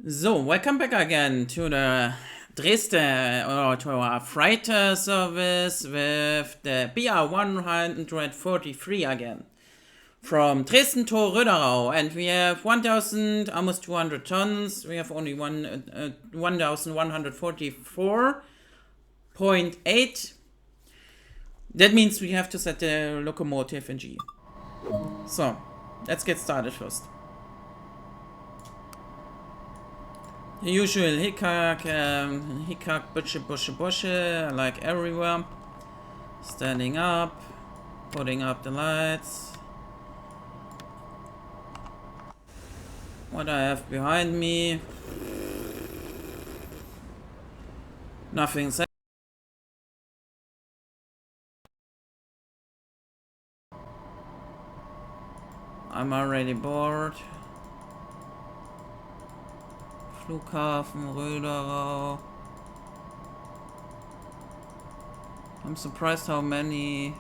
So, welcome back again to the Dresden or to our freight service with the BR 143 again from Dresden to Röderau, and we have 1,000, almost 200 tons. We have only 1,144.8. That means we have to set the locomotive in G. So, let's get started first. The usual hickok, bushe, like everywhere. Standing up, putting up the lights. What I have behind me. Nothing. I'm already bored. Flughafen, Röderau. I'm surprised how many.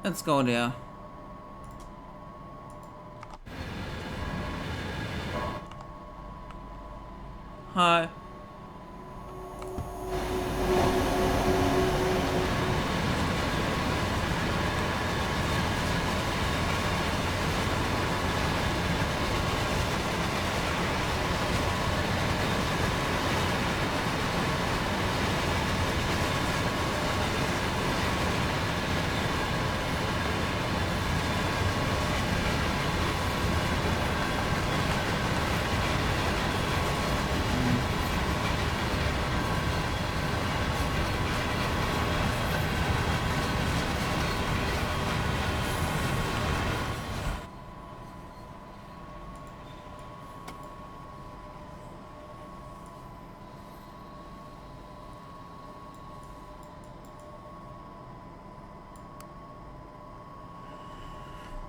Let's go there. Hi.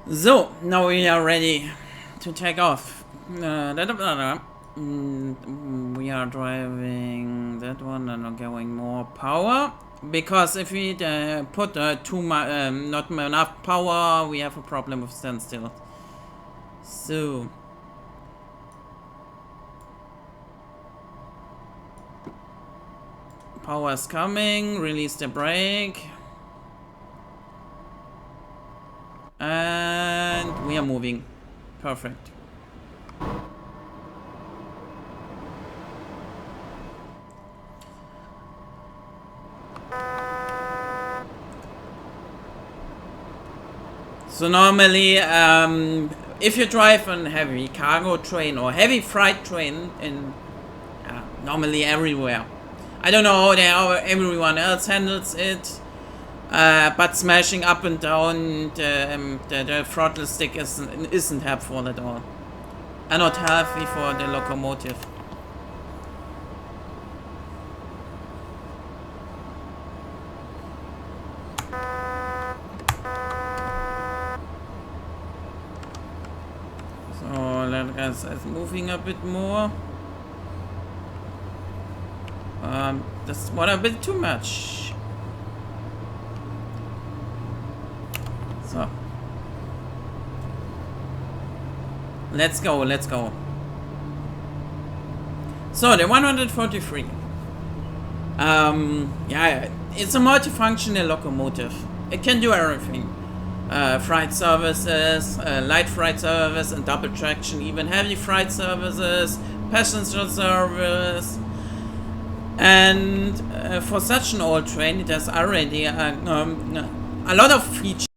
So, now we are ready to take off. We are driving that one and going more power. Because if we put not enough power, we have a problem with standstill. So. Power is coming, release the brake. And we are moving. Perfect. So normally, if you drive a heavy cargo train or heavy freight train in normally everywhere, I don't know how everyone else handles it. But smashing up and down the throttle stick isn't helpful at all. And not healthy for the locomotive. So let us moving a bit more. That's what a bit too much. So. Let's go. So the 143. Yeah, it's a multifunctional locomotive. It can do everything. Freight services, light freight service and double traction, even heavy freight services, passenger service. And for such an old train, it has already a lot of features.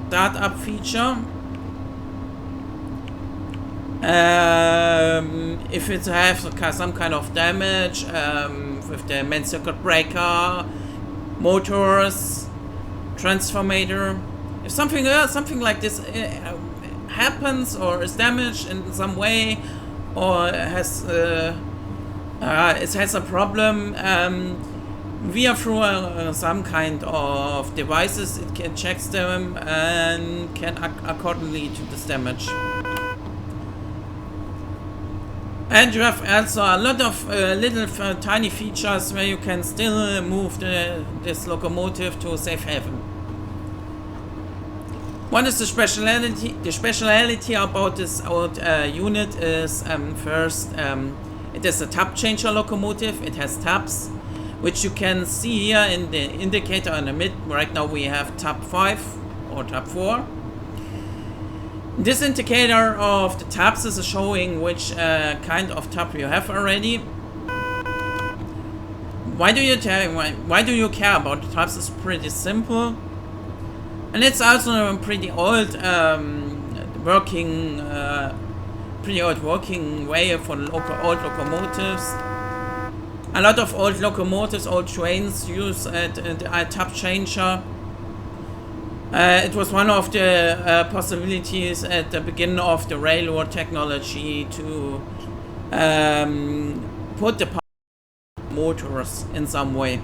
Startup feature. If it has some kind of damage with the main circuit breaker, motors, transformator, if something like this happens or is damaged in some way, or it has a problem, via through some kind of devices, it can check them and can accordingly to this damage. And you have also a lot of little tiny features where you can still move this locomotive to safe haven. What is the speciality? The speciality about this old unit is first, it is a tap changer locomotive. It has taps, which you can see here in the indicator in the mid. Right now we have tap 5 or tap 4. This indicator of the taps is showing which kind of tap you have already. Why do you care about the taps? It's pretty simple. And it's also a pretty old working way for old locomotives. A lot of old locomotives, old trains use a tap changer. It was one of the possibilities at the beginning of the railroad technology to put the motors in some way.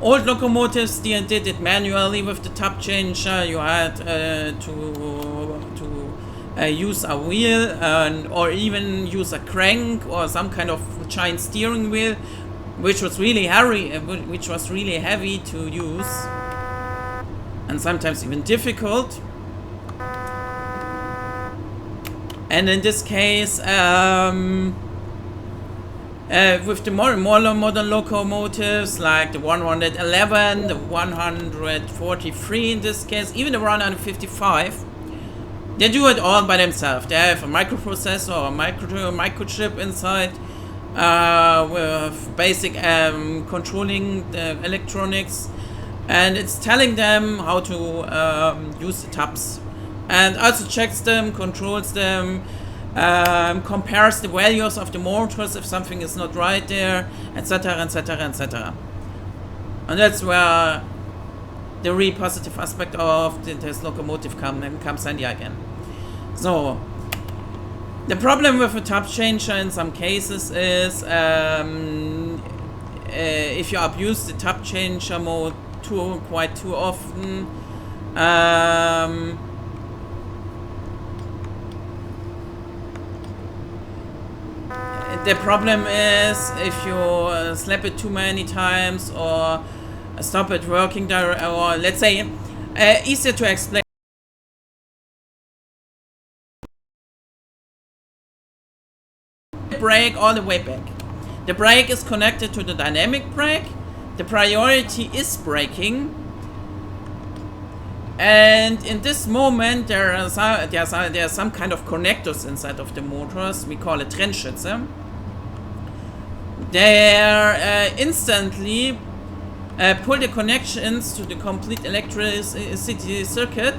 Old locomotives did it manually with the tap changer. You had to use a wheel or even use a crank or some kind of giant steering wheel, which was really heavy to use and sometimes even difficult. And in this case, with the more modern locomotives like the 111, the 143 in this case, even the 155, they do it all by themselves. They have a microprocessor or a microchip inside with basic controlling the electronics, and it's telling them how to use the taps, and also checks them, controls them, compares the values of the motors if something is not right there, etc, etc, etc. And that's where the really positive aspect of this locomotive comes in again. So the problem with a tap changer in some cases is if you abuse the tap changer mode quite too often, the problem is if you slap it too many times or stop it working there, or let's say easier to explain. Brake all the way back. The brake is connected to the dynamic brake. The priority is braking, and in this moment there are some kind of connectors inside of the motors. We call it Trennschütze. They instantly pull the connections to the complete electricity circuit,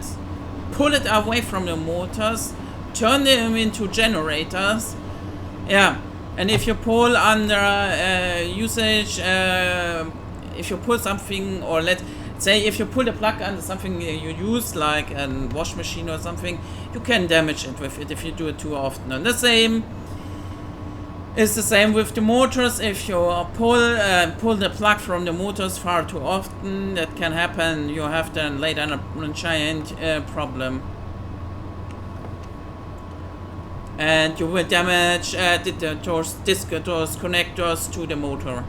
pull it away from the motors, turn them into generators. Yeah, and if you pull under usage, if you pull something, or let's say if you pull the plug under something you use, like a wash machine or something, you can damage it with it if you do it too often. And the same is the same with the motors. If you pull the plug from the motors far too often, that can happen. You have then later a giant problem. And you will damage those connectors to the motor,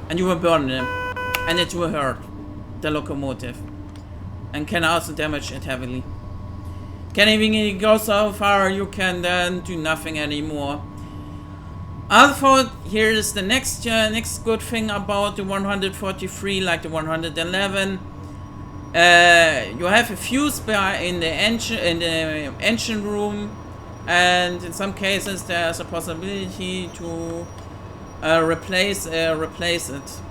and you will burn them, and it will hurt the locomotive, and can also damage it heavily. Can even go so far you can then do nothing anymore. Also, here is the next good thing about the 143, like the 111. You have a fuse in the engine room. And in some cases there's a possibility to replace it.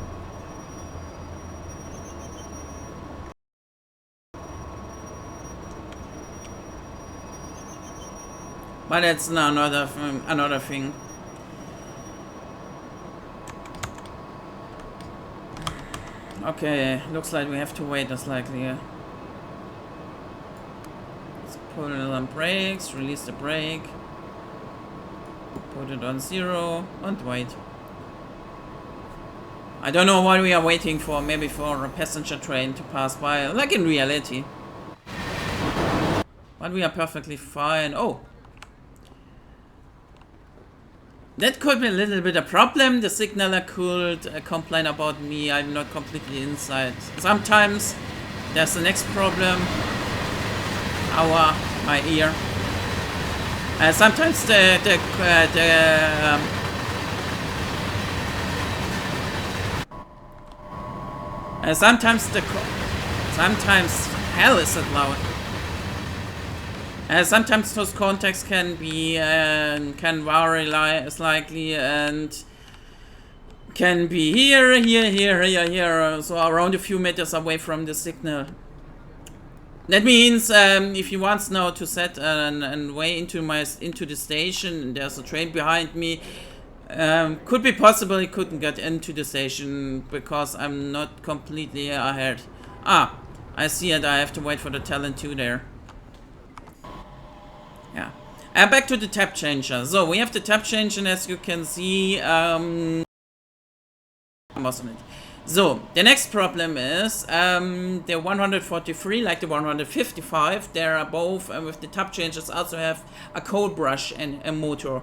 But that's another thing. Okay, looks like we have to wait as likely. Put it on brakes, release the brake, put it on 0, and wait. I don't know what we are waiting for, maybe for a passenger train to pass by, like in reality. But we are perfectly fine. Oh! That could be a little bit a problem. The signaler could complain about me. I'm not completely inside. Sometimes there's the next problem. Aua, my ear. Sometimes sometimes hell is it loud. Sometimes those contacts can be can vary slightly and can be here, so around a few meters away from the signal. That means if you want now to set an way into the station, and there's a train behind me, could be possible he couldn't get into the station because I'm not completely ahead. Ah, I see it. I have to wait for the talent 2 there. Yeah. Back to the tab changer. So we have the tab changer, and as you can see, so the next problem is the 143, like the 155, they are both with the tab changers also have a cold brush and a motor.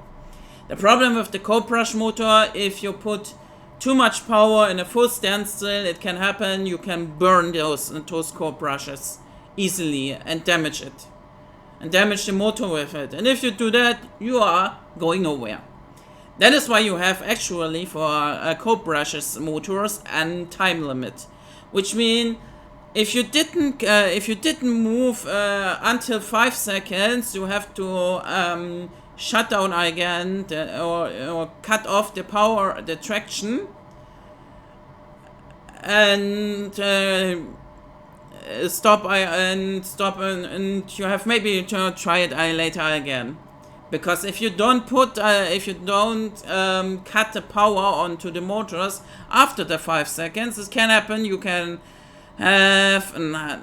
The problem with the cold brush motor, if you put too much power in a full standstill, it can happen. You can burn those cold brushes easily and damage it. And damage the motor with it. And if you do that, you are going nowhere. That is why you have actually for cold brushes motors and time limit, which means if you didn't move until 5 seconds, you have to shut down again or cut off the power, the traction, and stop and you have maybe to try it later again. Because if you don't cut the power onto the motors after the 5 seconds, this can happen. You can have a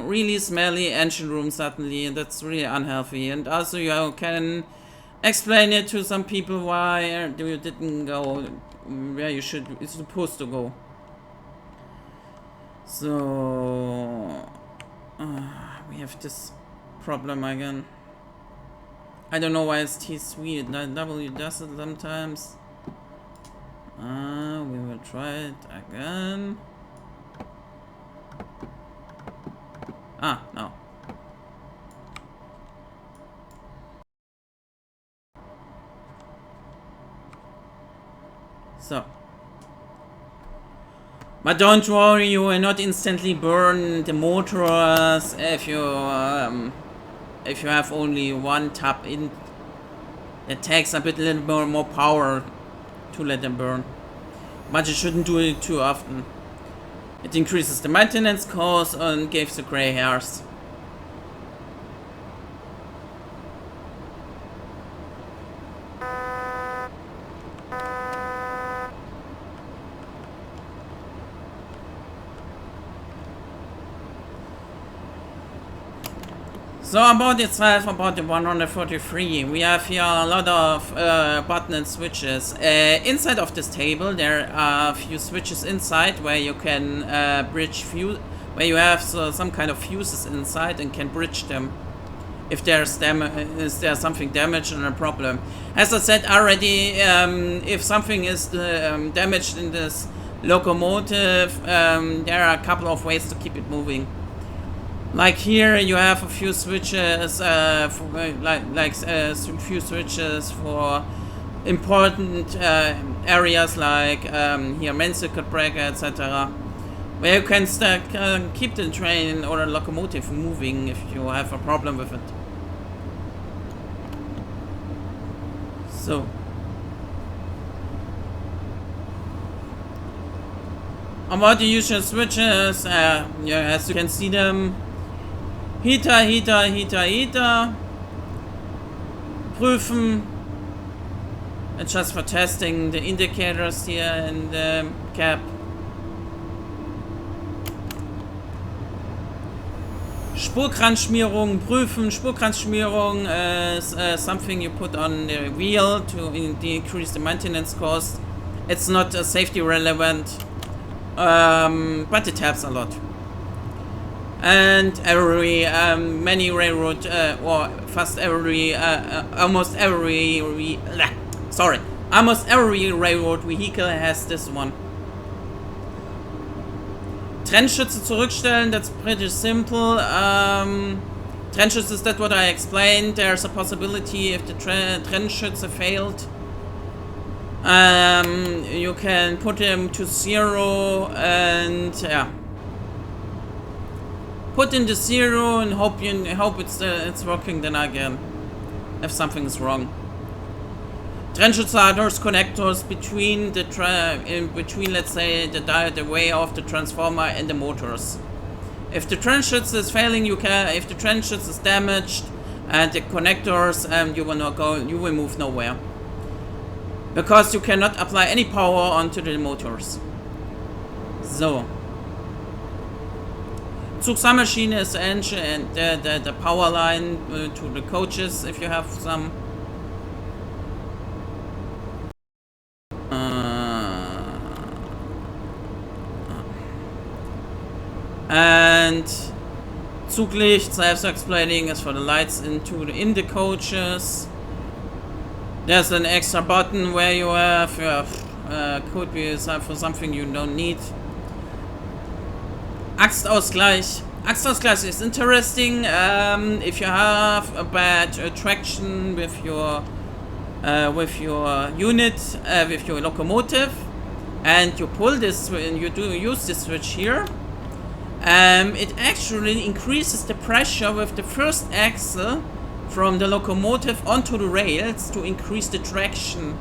really smelly engine room suddenly, and that's really unhealthy. And also you can explain it to some people why you didn't go where you're supposed to go. So we have this problem again. I don't know why it's T3. W does it sometimes. We will try it again. No. So. But don't worry, you will not instantly burn the motors if you have only one tab in. It takes a little more power to let them burn. But you shouldn't do it too often. It increases the maintenance cost and gives you gray hairs. So about itself, about the 143, we have here a lot of button and switches. Inside of this table there are a few switches inside where you can bridge fuse, where you have some kind of fuses inside and can bridge them if there's something damaged or a problem. As I said already, if something is damaged in this locomotive, there are a couple of ways to keep it moving. Like here, you have a few switches, few switches for important areas like here main circuit breaker, etc., where you can keep the train or a locomotive moving if you have a problem with it. So, about the usual switches, as you can see them. Heater. Prüfen. And just for testing the indicators here in the cab. Spurkranzschmierung prüfen. Spurkranzschmierung is something you put on the wheel to decrease the maintenance cost. It's not safety relevant, but it helps a lot. And many railroad, or almost every Almost every railroad vehicle has this one. Trennschütze zurückstellen, that's pretty simple. Trennschütze is that what I explained. There's a possibility if the Trennschütze failed. You can put them to 0 and yeah. Put in the 0 and hope it's working then again. If something is wrong. Trennschütze are those connectors between the let's say the way of the transformer and the motors. If the Trennschütze is failing, if the Trennschütze is damaged and the connectors, you will move nowhere. Because you cannot apply any power onto the motors. So. Zugsammelmaschine is the engine and the power line to the coaches if you have some. And Zuglicht, self-explaining, is for the lights in the coaches. There's an extra button where you have could be for something you don't need. Achsausgleich. Achsausgleich is interesting if you have a bad traction with your unit, with your locomotive, and you pull this and you use this switch here. It actually increases the pressure with the first axle from the locomotive onto the rails to increase the traction.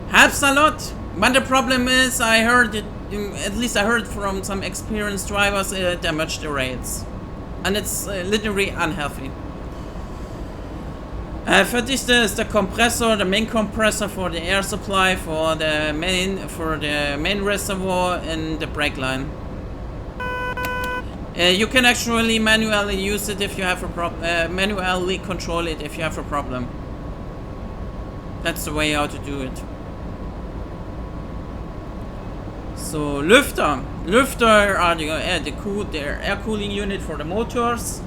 Helps a lot, but the problem is I heard from some experienced drivers it damaged the rails. And it's literally unhealthy. Verdichter is the compressor, the main compressor for the air supply for the main reservoir and the brake line. You can actually manually use it if you have a manually control it if you have a problem. That's the way how to do it. So Lüfter. Lüfter are the air cooling unit for the motors.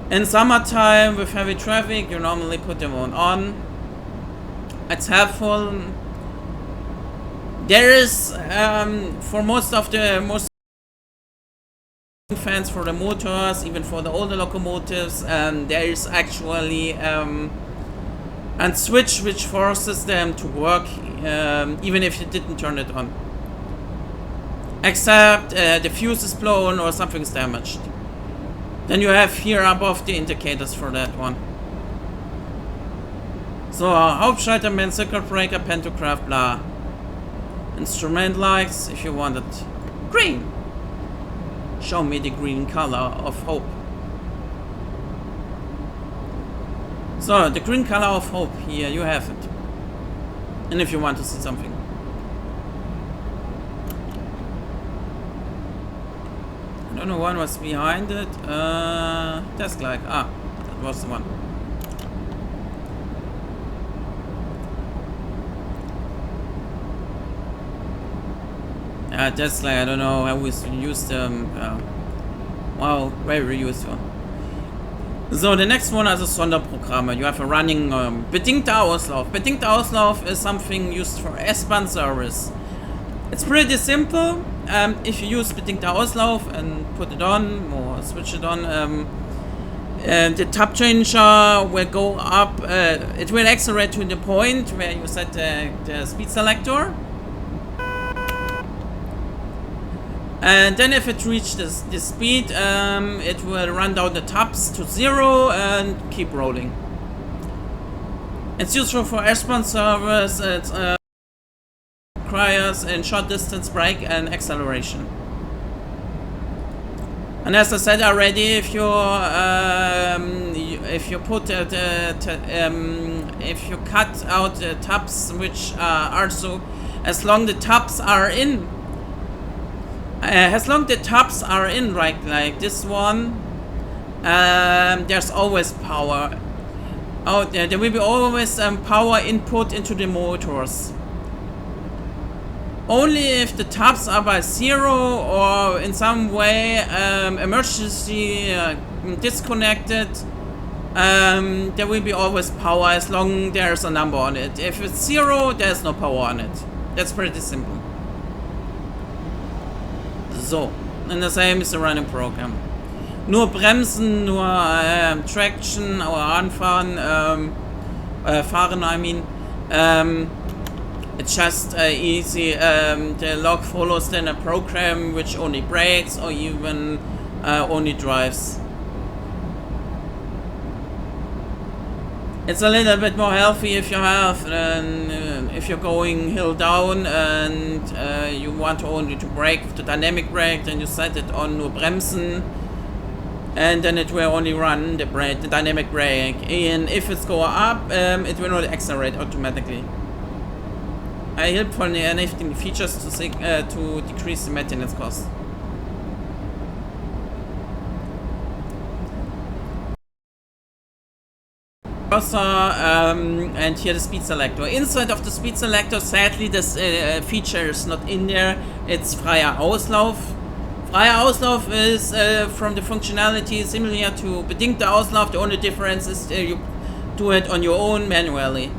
In summertime with heavy traffic, you normally put them on. It's helpful. There is for most fans for the motors, even for the older locomotives, there is actually a switch which forces them to work even if you didn't turn it on. Except the fuse is blown or something is damaged. Then you have here above the indicators for that one. So Hauptschalter, main circuit breaker, pantograph, blah. Instrument lights if you want it green. Show me the green color of hope. So the green color of hope, here you have it. And if you want to see something. I don't know what was behind it. That's like, that was the one. That's like, I don't know how we use them. Wow, very useful. So the next one is a Sonderprogramme. You have a running bedingter Auslauf. Bedingter Auslauf is something used for S-Bahn service. It's pretty simple. If you use bedingter Auslauf and put it on or switch it on, the tap changer will go up. It will accelerate to the point where you set the speed selector. And then if it reaches the speed, it will run down the taps to 0 and keep rolling. It's useful for S-Bahn service. It requires in short distance brake and acceleration. And as I said already, if you cut out the taps which are so, as long the taps are in. As long the taps are in, right, like this one, there's always power. Oh, there will be always power input into the motors. Only if the taps are by 0 or in some way emergency disconnected, there will be always power as long there's a number on it. If it's 0, there's no power on it. That's pretty simple. So, and the same is the running program. Nur Bremsen, nur Traction oder Anfahren, Fahren, I mean. It's just easy. The log follows then a program which only brakes or even only drives. It's a little bit more healthy if you have, if you're going hill down and you want only to brake with the dynamic brake, then you set it on nur Bremsen, and then it will only run the dynamic brake. And if it's going up, it will not accelerate automatically. I help von den enabling features to decrease the maintenance cost. And here the speed selector. Inside of the speed selector, sadly, this feature is not in there. It's freier Auslauf. Freier Auslauf is from the functionality similar to bedingter Auslauf. The only difference is you do it on your own manually.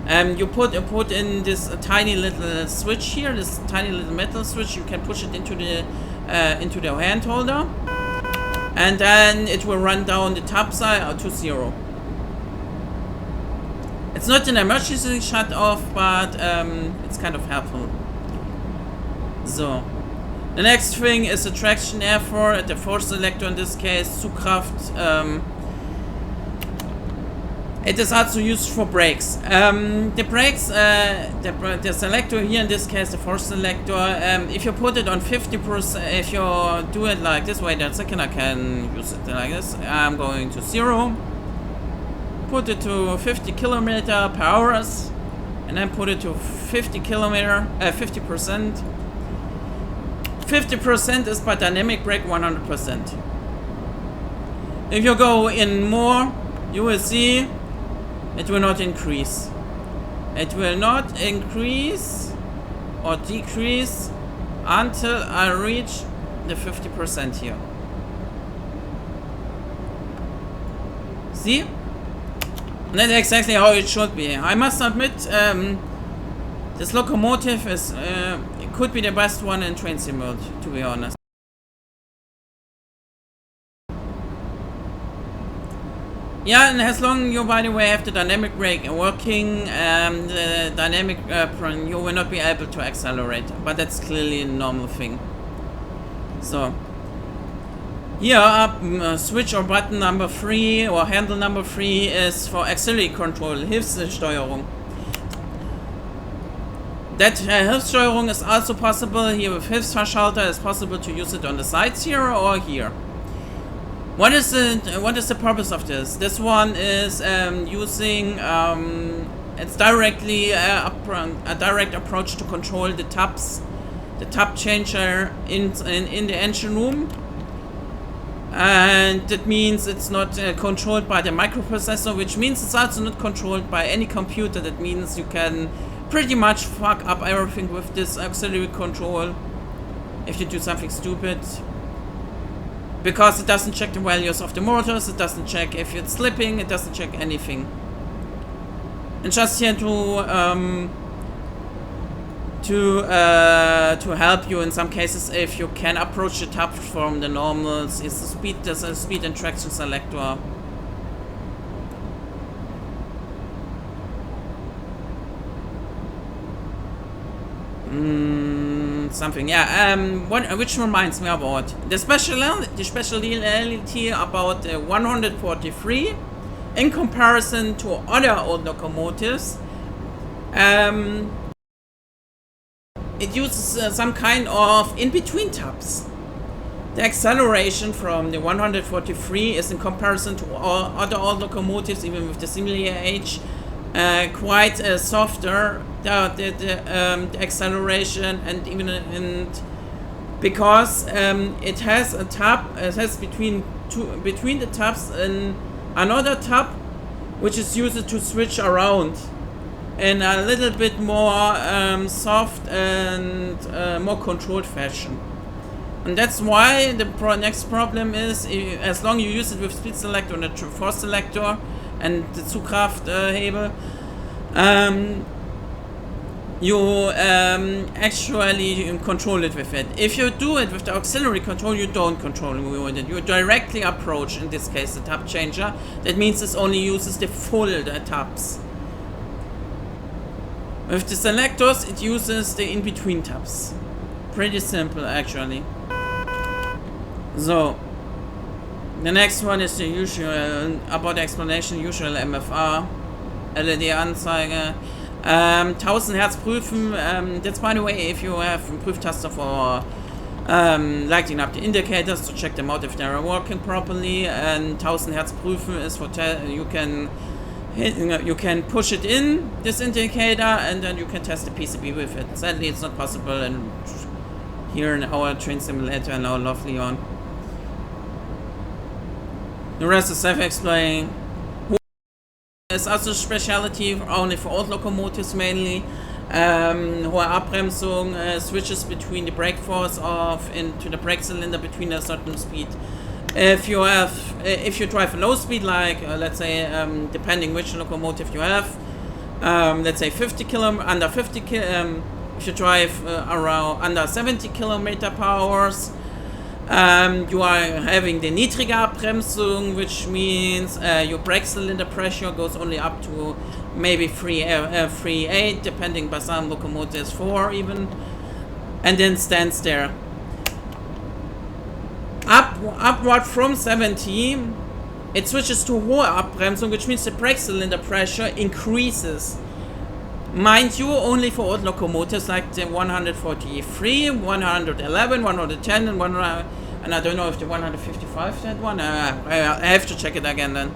You put in this tiny little switch here, this tiny little metal switch. You can push it into the hand holder, and then it will run down the top side to 0. It's not an emergency shut off, but it's kind of helpful. So, the next thing is the traction effort, the force selector in this case, Zugkraft. It is also used for brakes. The brakes, the selector here in this case, the force selector, if you put it on 50%, if you do it like this, wait a second, I can use it like this. I'm going to 0. Put it to 50 kilometer per hour, and then put it to 50 kilometer, 50%. 50% is by dynamic brake 100%. If you go in more, you will see it will not increase. It will not increase or decrease until I reach the 50% here. See? And that's exactly how it should be. I must admit, this locomotive is it could be the best one in train sim mode, to be honest. Yeah, and as long you, by the way, have the dynamic brake working, the dynamic you will not be able to accelerate, but that's clearly a normal thing. So here, switch or button number 3 or handle number 3 is for Axillary Control, Hilfssteuerung. That Hilfssteuerung is also possible here with Hilfsverschalter. It's possible to use it on the sides here or here. What is the purpose of this? This one is using it's directly a direct approach to control the tabs, the tab changer in the engine room. And that means it's not controlled by the microprocessor, which means it's also not controlled by any computer. That means you can pretty much fuck up everything with this auxiliary control if you do something stupid. Because it doesn't check the values of the motors, it doesn't check if it's slipping, it doesn't check anything. And just here to help you in some cases, if you can approach the tab from the normals, is the speed. There's a speed and traction selector. Something, yeah. Which reminds me about the speciality about the 143 in comparison to other old locomotives. It uses some kind of in-between tabs. The acceleration from the 143 is in comparison to all other old locomotives, even with the similar age, quite softer. The acceleration, and even because it has a tab, it has between the tabs and another tab, which is used to switch around in a little bit more soft and more controlled fashion. And that's why the next problem is, as long you use it with speed selector and the force selector and the Zugkrafthebel, you actually control it with it. If you do it with the auxiliary control, you don't control it with it. You directly approach, in this case, the tap changer. That means it only uses the full taps. With the selectors, it uses the in-between taps. Pretty simple, actually. So, the next one is the usual, about the explanation, usual MFR, LED-Anzeige. 1000 Hertz prüfen, that's by the way if you have a Prüftaster for lighting up the indicators to check them out if they are working properly, and 1000 Hertz prüfen is for you can push it in, this indicator, and then you can test the PCB with it. Sadly it's not possible and here in our train simulator and our lovely one. The rest is self-explaining. It's also a specialty only for old locomotives mainly. Hohe Abbremsung switches between the brake force into the brake cylinder between a certain speed. If you drive a low speed, like let's say depending which locomotive you have, let's say 50 under 50 if you drive around under 70 kilometer per hour, you are having the niedrige Abbremsung, which means your brake cylinder pressure goes only up to maybe 3.8, depending by some locomotives 4 even, and then stands there. Upward from 70, it switches to hohe Abbremsung, which means the brake cylinder pressure increases. Mind you, only for old locomotives like the 143, 111, 110, and I don't know if the 155 that one. I have to check it again then.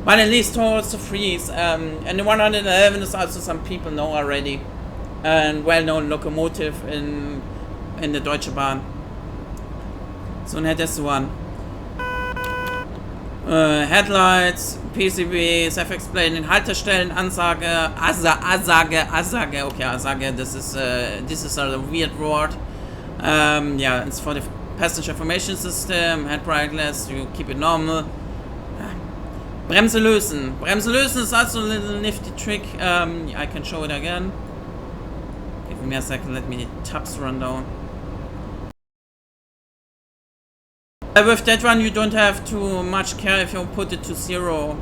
But at least towards the threes. And the 111 is also some people know already, and well-known locomotive in the Deutsche Bahn. So that is the one. Headlights, PCB, self-explaining, Haltestellen, Ansage, Ansage, okay, Ansage, this is a weird word. Yeah, it's for the passenger information system, head brightness, you keep it normal. Bremse lösen. Bremse lösen is also a little nifty trick. I can show it again. Give me a second, let me the tabs run down. With that one you don't have too much care if you put it to 0.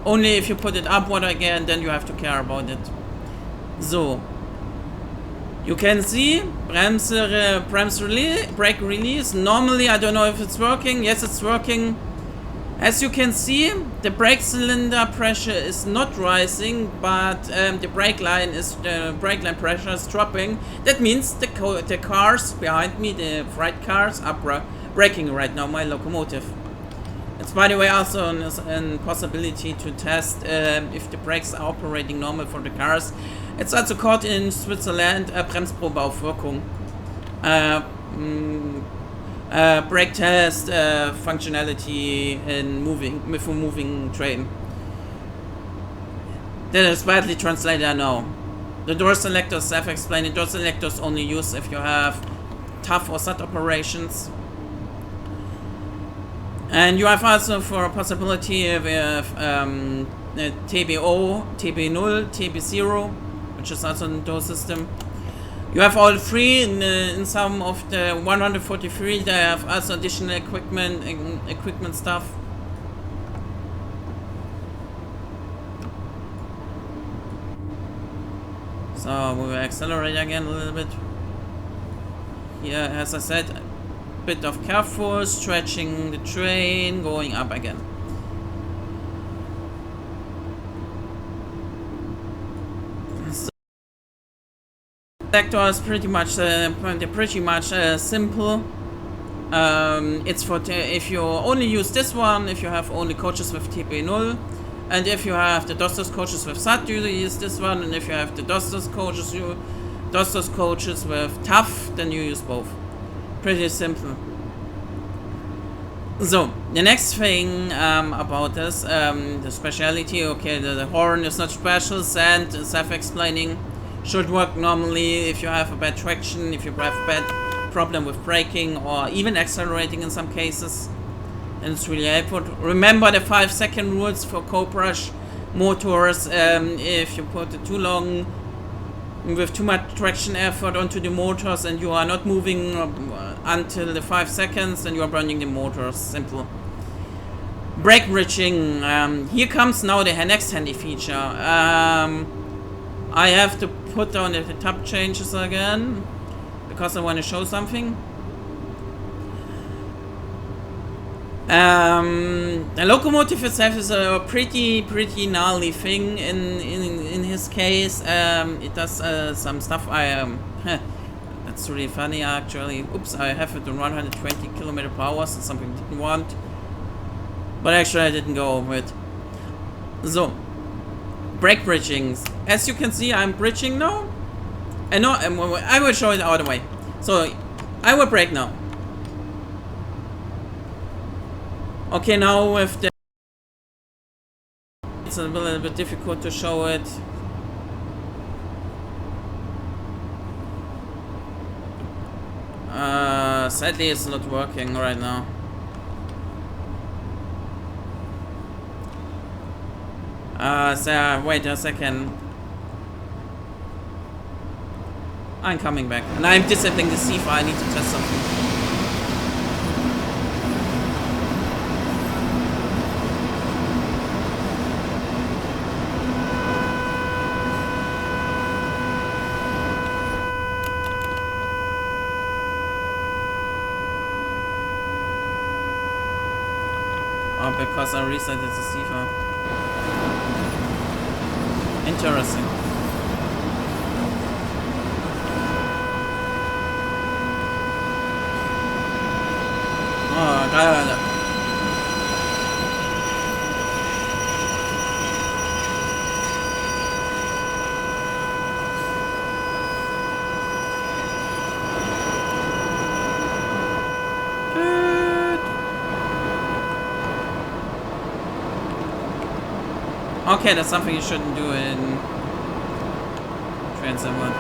Only if you put it upward again, then you have to care about it. So, you can see brake release. Normally I don't know if it's working. Yes, it's working. As you can see, the brake cylinder pressure is not rising, but the brake line pressure is dropping. That means the cars behind me, the freight cars, are braking right now, my locomotive. It's by the way also a possibility to test if the brakes are operating normal for the cars. It's also called in Switzerland Bremsprobe auf Wirkung. Brake test functionality with a moving train. That is badly translated, I know. The door selectors, self-explaining, door selectors only use if you have tough or SAT operations. And you have also for a possibility with TBO, TB0, TB0, which is also in the door system. You have all three. In some of the 143 they have also additional equipment stuff. So we will accelerate again a little bit. Here, as I said, a bit of careful stretching the train, going up again. Selector is pretty much simple. It's for if you only use this one, if you have only coaches with TB0, and if you have the Dostos coaches with SAT, you use this one, and if you have the Dostos coaches with TAF, then you use both. Pretty simple. So the next thing about this, the speciality. Okay, the horn is not special, and self-explaining. Should work normally if you have a bad traction, if you have bad problem with braking or even accelerating in some cases. And it's really helpful. Remember the 5-second rules for co-brush motors. If you put it too long with too much traction effort onto the motors and you are not moving until the 5 seconds, then you are burning the motors. Simple. Brake bridging. Here comes now the next handy feature. I have to put down the tab changes again because I want to show something. The locomotive itself is a pretty gnarly thing in his case. It does some stuff. That's really funny actually. Oops, I have it to run 120 km/h. That's something I didn't want. But actually I didn't go over it. So, brake bridgings. As you can see, I'm bridging now. And no, I will show it all the way. So, I will brake now. Okay, now with the... It's a little bit difficult to show it. Sadly it's not working right now. So wait a second. I'm coming back. And I'm disabling the C file. I need to test something. Oh, because I resetted the C file. Interesting. Oh, God. Okay, that's something you shouldn't do in Transit 1.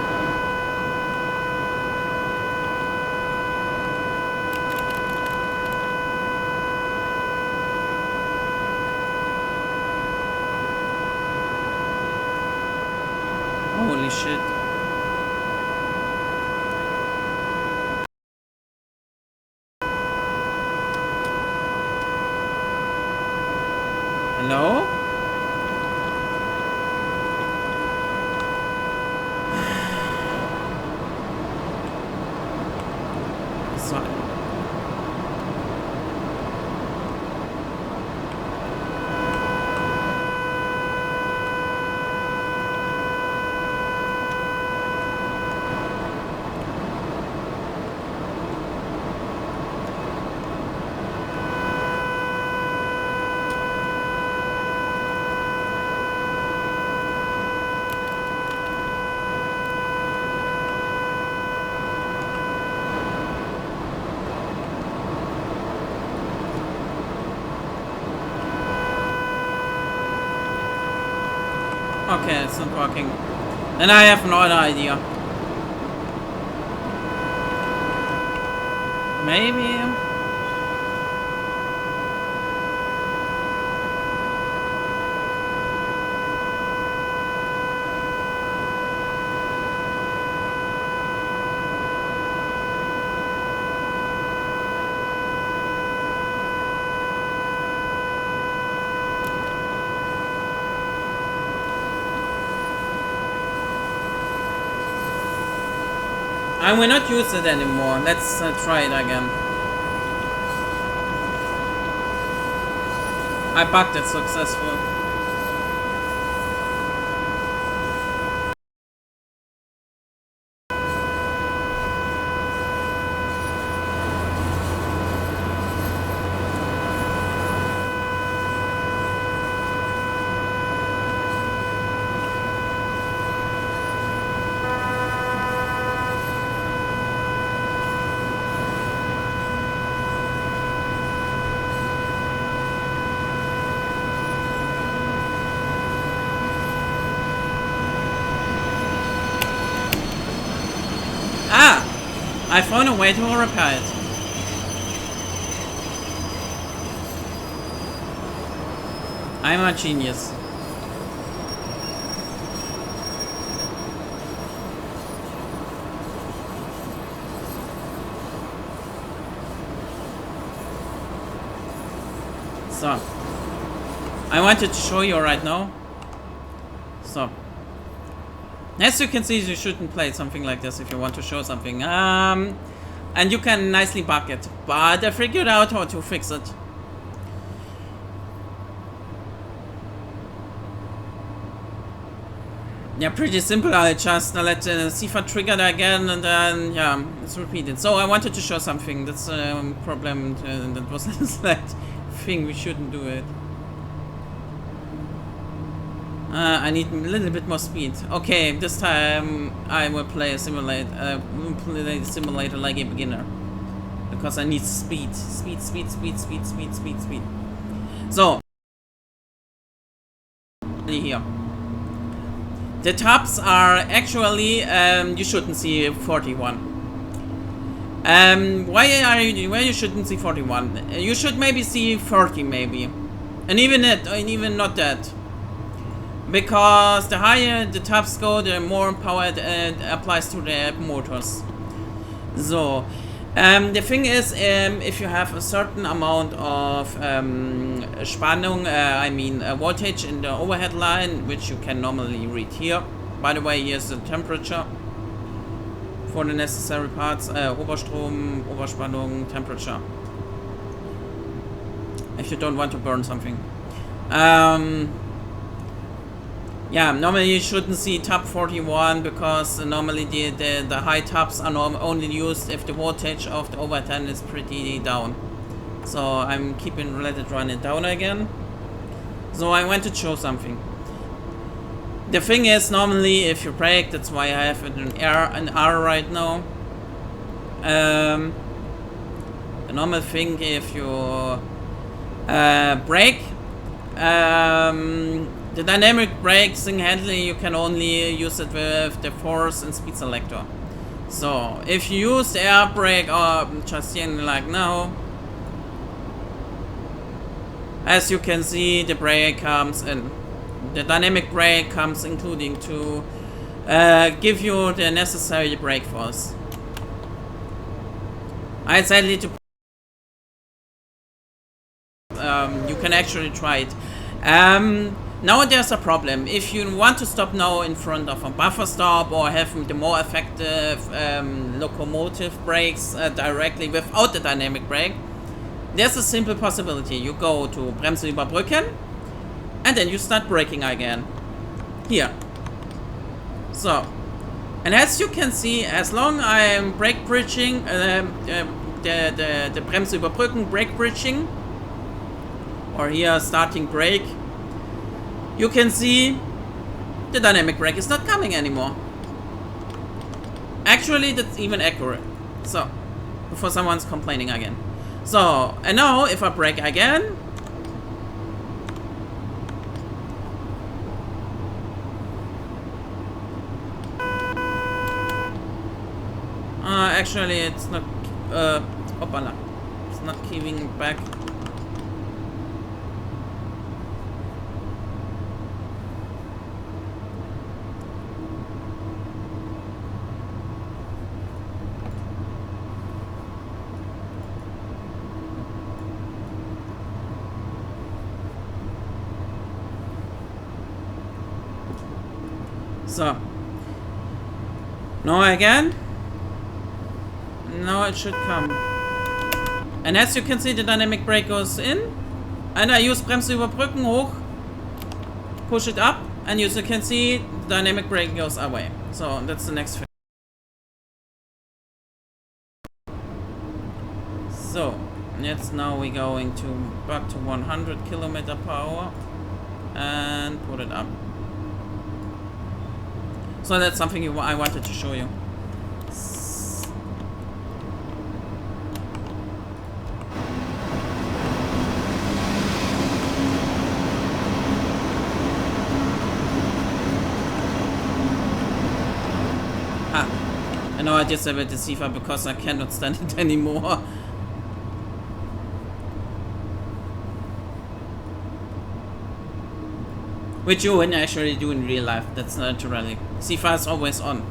Holy shit. Hello? Okay, it's not working. Then I have another idea. Maybe... I will not use it anymore. Let's try it again. I bugged it successful. I found a way to repair it. I'm a genius. So, I wanted to show you right now. So, as you can see, you shouldn't play something like this if you want to show something. And you can nicely bug it, but I figured out how to fix it. Yeah, pretty simple. I just let the CFA trigger again, and then yeah, it's repeated. So I wanted to show something. That's a problem. That was a slight thing. We shouldn't do it. I need a little bit more speed. Okay, this time I will play a simulator like a beginner, because I need speed. So here, the tops are actually you shouldn't see 41. Why you shouldn't see 41? You should maybe see 30 maybe, and even not that. Because the higher the tops go, the more power it applies to the motors. So, the thing is, if you have a certain amount of Spannung, I mean voltage in the overhead line, which you can normally read here. By the way, here's the temperature for the necessary parts: Oberstrom, Oberspannung, temperature. If you don't want to burn something. Yeah, normally you shouldn't see top 41, because normally the high tops are only used if the voltage of the overhead is pretty down. So I'm let it run it down again. So I want to show something. The thing is, normally if you brake, that's why I have an R right now. The normal thing, if you brake, the dynamic braking handling, you can only use it with the force and speed selector. So if you use the air brake, or just like now, as you can see, the brake comes in. The dynamic brake comes including to give you the necessary brake force. I sadly to you can actually try it. Now there's a problem. If you want to stop now in front of a buffer stop, or have the more effective locomotive brakes directly without the dynamic brake, there's a simple possibility. You go to Bremse überbrücken, and then you start braking again. Here. So, and as you can see, as long I am brake bridging, the Bremse überbrücken brake bridging, or here starting brake, you can see the dynamic brake is not coming anymore. Actually, that's even accurate. So, before someone's complaining again. So, and now if I brake again, actually it's not, opala, it's not giving back. So, now again, now it should come. And as you can see, the dynamic brake goes in, and I use Bremse überbrücken hoch, push it up, and as you can see, the dynamic brake goes away. So that's the next thing. So, jetzt now we're going to back to 100 km/h and put it up. So that's something I wanted to show you. And now I disable the CFA because I cannot stand it anymore. Which you wouldn't actually do in real life, that's naturally. CFA is always on.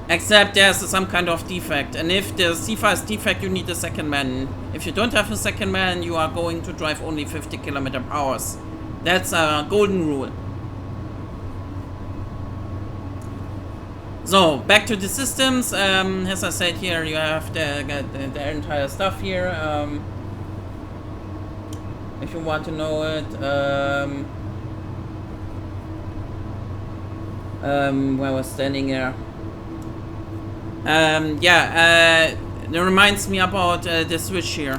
Except there's some kind of defect, and if the CFA is defect, you need a second man. If you don't have a second man, you are going to drive only 50 km/h. That's a golden rule. So, back to the systems. As I said here, you have the entire stuff here. If you want to know it. Where I was standing there. It reminds me about the switch here.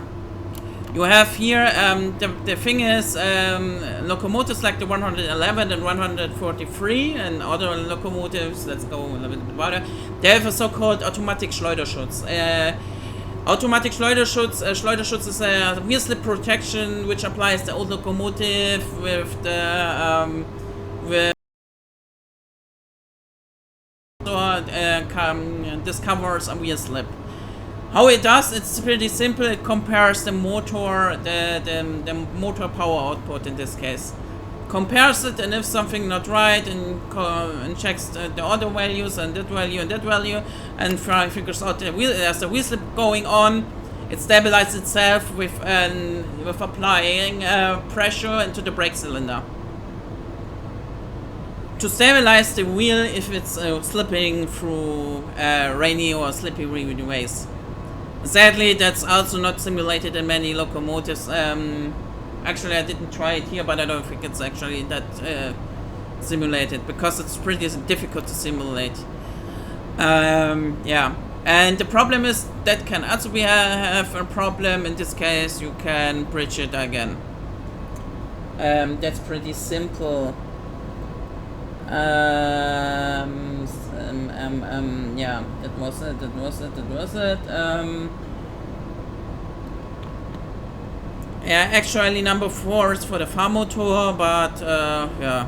You have here, the thing is, locomotives like the 111 and 143 and other locomotives, let's go a little bit wider, they have a so-called automatic Schleuderschutz. Automatic Schleuderschutz is a wheel slip protection which applies the old locomotive with the, this covers a wheel slip. How it does, it's pretty simple. It compares the motor, the motor power output in this case. Compares it, and if something not right, and checks the other values and that value and that value, and figures out there's a wheel slip going on. It stabilizes itself with applying pressure into the brake cylinder to stabilize the wheel if it's slipping through rainy or slippery ways. Sadly, that's also not simulated in many locomotives. Actually, I didn't try it here, but I don't think it's actually that simulated because it's pretty difficult to simulate. Yeah, and the problem is that can also be have a problem. In this case, you can bridge it again. That's pretty simple. Yeah, that was it. Yeah, actually number 4 is for the farm motor, but yeah,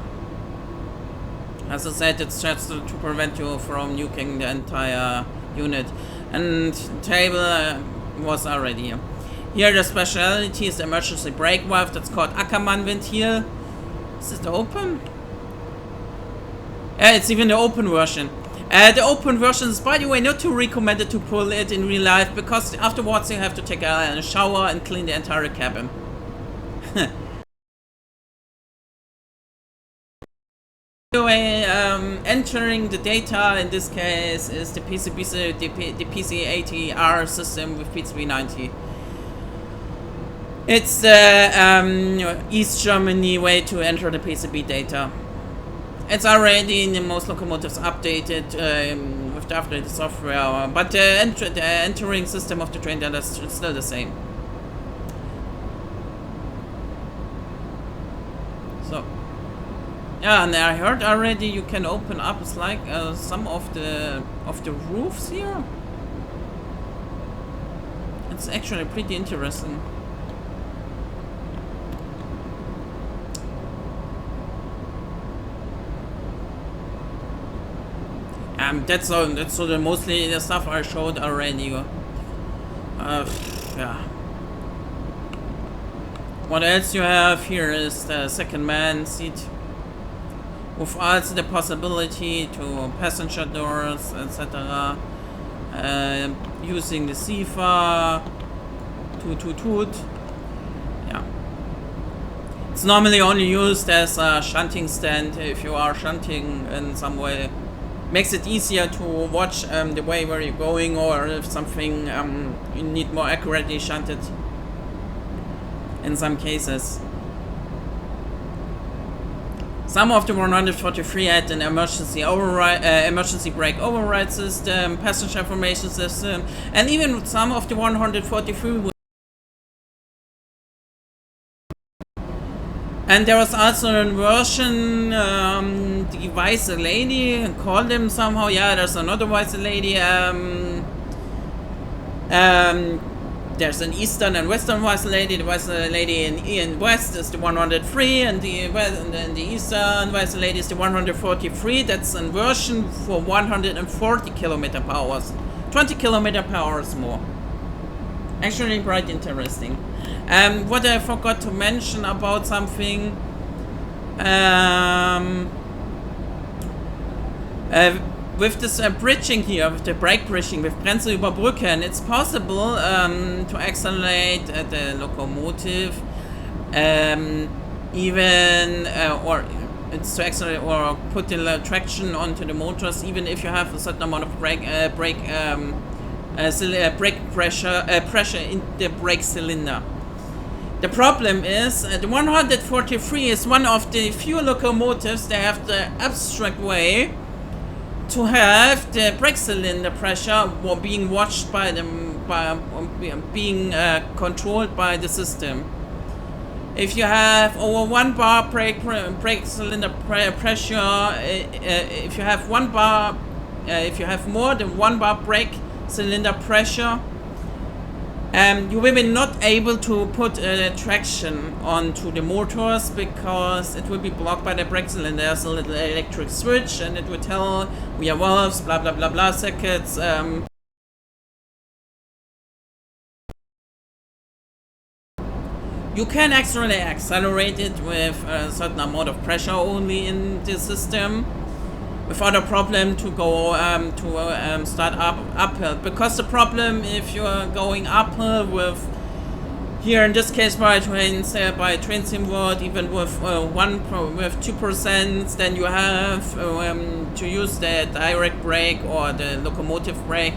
as I said, it's just to prevent you from nuking the entire unit. And table was already here. Here the speciality is the emergency brake valve, that's called Ackermann ventil. Is it open? Yeah, it's even the open version. The open version is, by the way, not too recommended to pull it in real life because afterwards you have to take a shower and clean the entire cabin. Anyway, entering the data in this case is the Pcbs, the PC80R system with Pcb90. It's the East Germany way to enter the PCB data. It's already in the most locomotives updated with the updated software, but the entering system of the train data is still the same. So, yeah, and I heard already you can open up like some of the roofs here. It's actually pretty interesting. That's mostly the stuff I showed already. Yeah. What else you have here is the second man seat, with also the possibility to passenger doors, etc. Using the CFA, toot. Yeah. It's normally only used as a shunting stand if you are shunting in some way. Makes it easier to watch the way where you're going, or if something you need more accurately shunted in some cases. Some of the 143 had an emergency brake override system, passenger information system, and even some of the 143 and there was also a version, the Wise Lady, called them somehow. Yeah, there's another Wise Lady. There's an Eastern and Western Wise Lady. The Wise Lady in West is the 103, and then the Eastern Wise Lady is the 143. That's a version for 140 km/h. 20 km/h more. Actually quite interesting. What I forgot to mention about something, with this bridging here, with the brake bridging, with Bremse überbrücken, it's possible to accelerate the locomotive, even or it's to accelerate or put the traction onto the motors, even if you have a certain amount of brake pressure in the brake cylinder. The problem is the 143 is one of the few locomotives that have the abstract way to have the brake cylinder pressure being watched by them, being controlled by the system. If you have over 1 bar brake cylinder pressure, if you have 1 bar, if you have more than 1 bar brake cylinder pressure, you will be not able to put traction onto the motors because it will be blocked by the brake cylinder. There's a little electric switch and it will tell we have valves, blah blah blah blah circuits. You can actually accelerate it with a certain amount of pressure only in the system, without a problem to go start uphill. Because the problem, if you are going uphill with, here in this case by train sim world, even with 2%, then you have to use the direct brake or the locomotive brake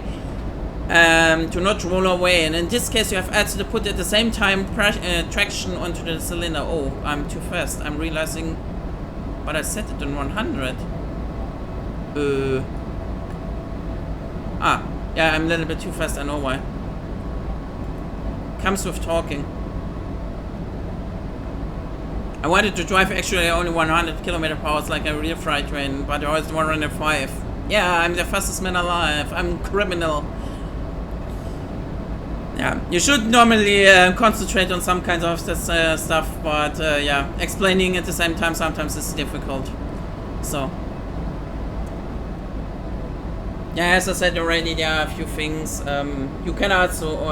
to not roll away. And in this case, you have also to put at the same time traction onto the cylinder. Oh, I'm too fast. I'm realizing, but I set it on 100. Yeah, I'm a little bit too fast, I know why. Comes with talking. I wanted to drive actually only 100 km/h like a real freight train, but I was 105. Yeah, I'm the fastest man alive. I'm criminal. Yeah, you should normally concentrate on some kinds of this stuff, but yeah, explaining at the same time sometimes is difficult. So. Yeah, as I said already, there are a few things. You can also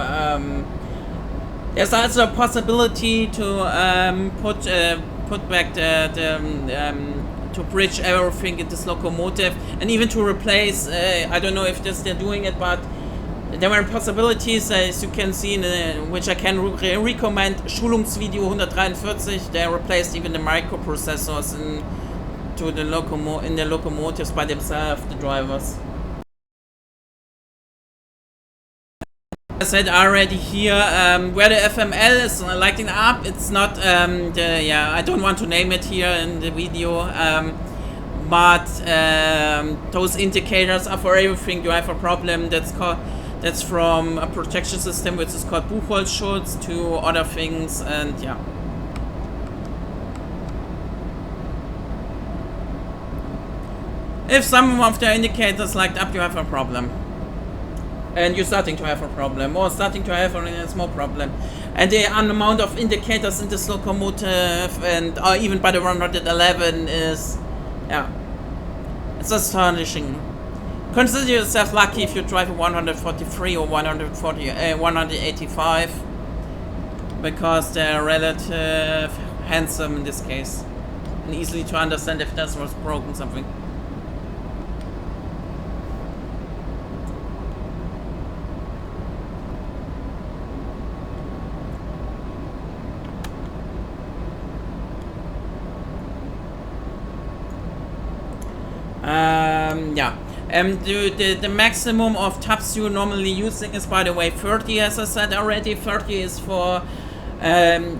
there's also a possibility to put back to bridge everything in this locomotive, and even to replace. I don't know if they're doing it, but there were possibilities, as you can see, which I can recommend. Schulungsvideo 143. They replaced even the microprocessors in the locomotives by themselves, the drivers. I said already here, where the FML is lighting up, it's not I don't want to name it here in the video, but those indicators are for everything. You have a problem that's from a protection system which is called Buchholzschutz to other things, and yeah. If some of the indicators light up, you have a problem. And you're starting to have a problem, or starting to have a small problem. And the amount of indicators in this locomotive, and even by the 111 is, yeah, it's astonishing. Consider yourself lucky if you drive a 143 or 185, because they're relative handsome in this case, and easily to understand if that was broken something. Yeah, the maximum of taps you're normally using is, by the way, 30, as I said already. 30 is for, and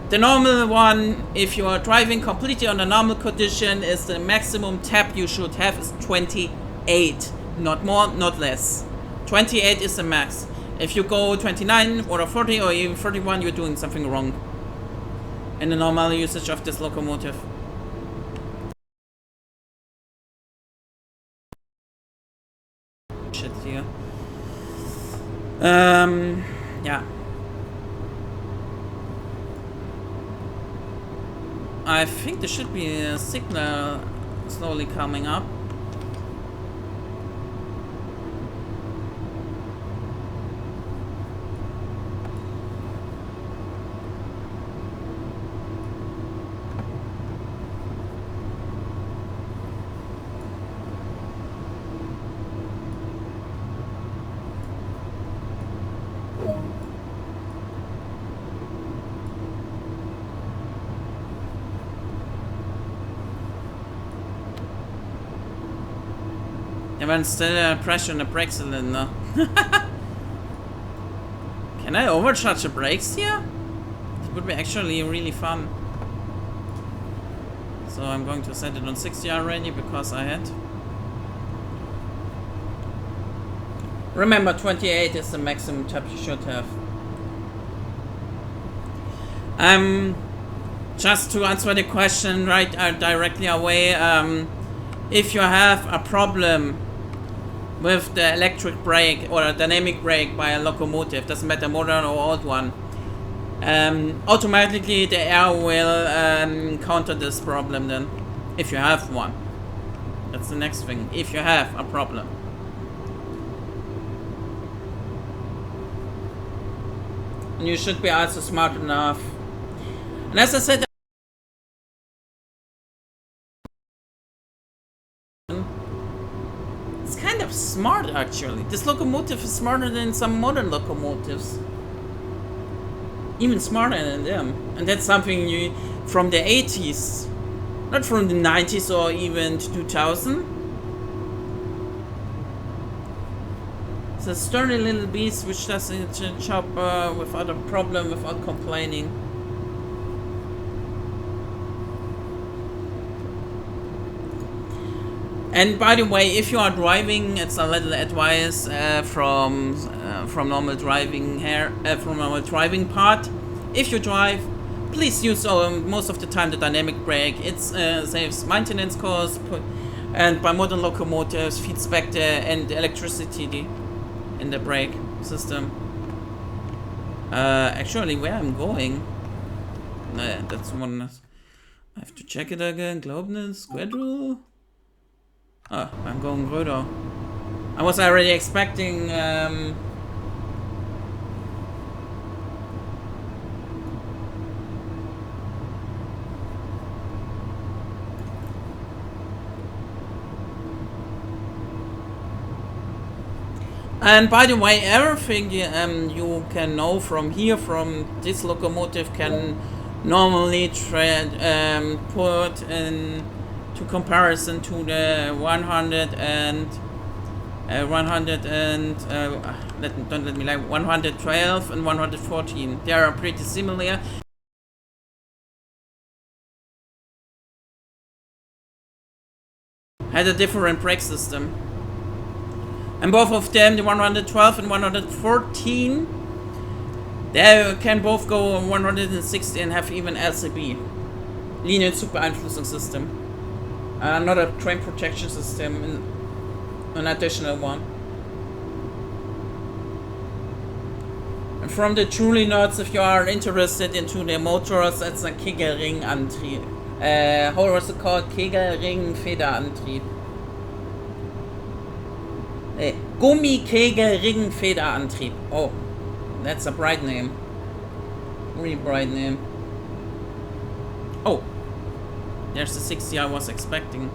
the normal one, if you are driving completely on a normal condition, is the maximum tap you should have is 28, not more, not less. 28 is the max. If you go 29 or 40 or even 31, you're doing something wrong in the normal usage of this locomotive. Shit here. Yeah. I think there should be a signal slowly coming up. And then still pressure on the brake cylinder. Can I overcharge the brakes here? It would be actually really fun. So I'm going to set it on 60 already because I had. Remember, 28 is the maximum tap you should have. Just to answer the question right directly away, if you have a problem with the electric brake or a dynamic brake by a locomotive, doesn't matter modern or old one, automatically the air will counter this problem then, if you have one. That's the next thing, if you have a problem. And you should be also smart enough. And as I said, it's kind of smart actually. This locomotive is smarter than some modern locomotives. Even smarter than them. And that's something new from the 80s. Not from the 90s or even 2000. It's a sturdy little beast which does its job without a problem, without complaining. And by the way, if you are driving, it's a little advice from normal driving here, from normal driving part. If you drive, please use most of the time the dynamic brake. It saves maintenance costs, and by modern locomotives feeds back the electricity in the brake system. Actually, where I'm going? That's one. I have to check it again. Global schedule. Oh, I'm going Röder. I was already expecting and by the way, everything you can know from here, from this locomotive, can normally put in to comparison to the 100 and 112 and 114. They are pretty similar. Had a different brake system. And both of them, the 112 and 114, they can both go on 160 and have even LCB. Linear Supereinflussungssystem. Not a train protection system, an additional one. And from the truly nerds, if you are interested into the motors, that's a Kegelring-Antrieb. How was it called? Kegelring-Federantrieb. Gummikegel-Ring-Federantrieb. Oh, that's a bright name. Really bright name. Oh. There's the 60 I was expecting.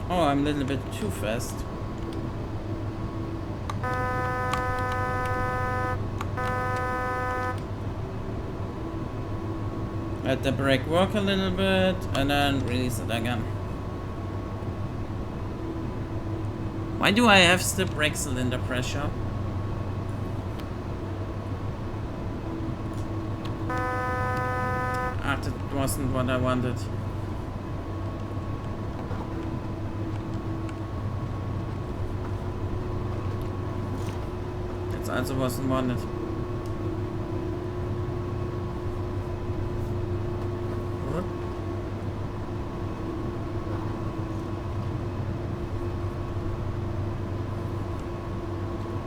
Oh, I'm a little bit too fast. Let the brake work a little bit and then release it again. Why do I have the brake cylinder pressure? Ah, that wasn't what I wanted. also wasn't wanted.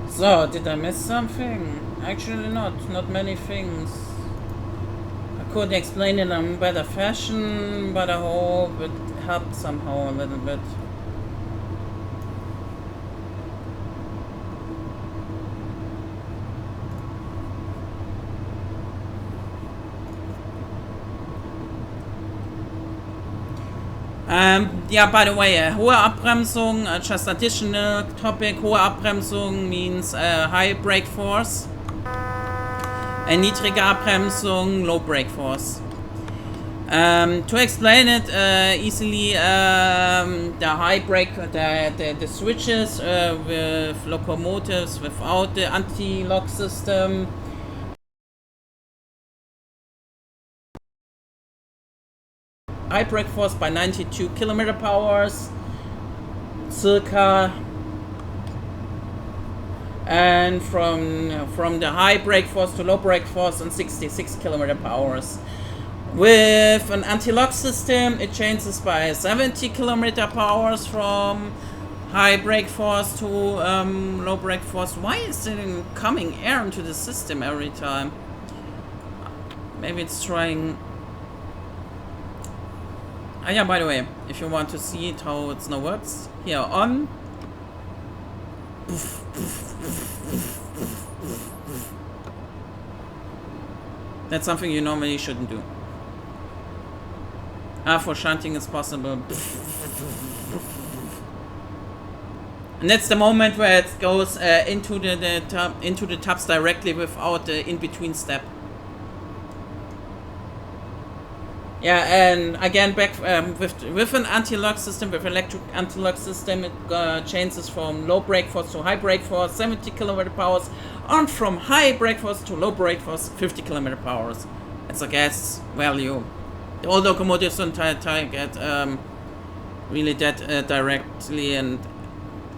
So, did I miss something? Actually not many things. I could explain it in better fashion, but I hope it helped somehow a little bit. Yeah, by the way, hohe Abbremsung, just additional topic, hohe Abbremsung means high brake force. And niedrige Abbremsung, low brake force. To explain it easily, the high brake, the switches with locomotives without the anti-lock system. High brake force by 92 km/h, circa, and from the high brake force to low brake force on 66 km/h. With an anti-lock system, it changes by 70 km/h from high brake force to low brake force. Why is it coming air into the system every time? Maybe it's trying. Ah, yeah, by the way, if you want to see it, how it now works, here on. That's something you normally shouldn't do. For shunting it's possible. And that's the moment where it goes into the tubs directly without the in-between step. Yeah, and again, back with an anti-lock system, with electric anti-lock system, it changes from low brake force to high brake force, 70 km/h, and from high brake force to low brake force, 50 km/h. It's a gas value. All locomotives don't get really that directly and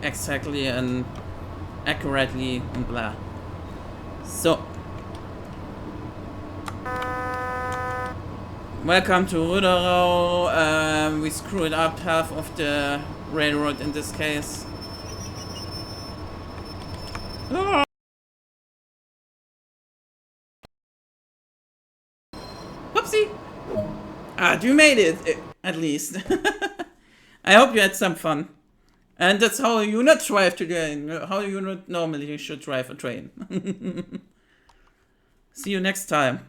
exactly and accurately and blah. So. Welcome to Rüderau. We screwed up half of the railroad in this case. Ah. Whoopsie! Ah, you made it, at least. I hope you had some fun. And that's how you not drive today, how you not normally should drive a train. See you next time.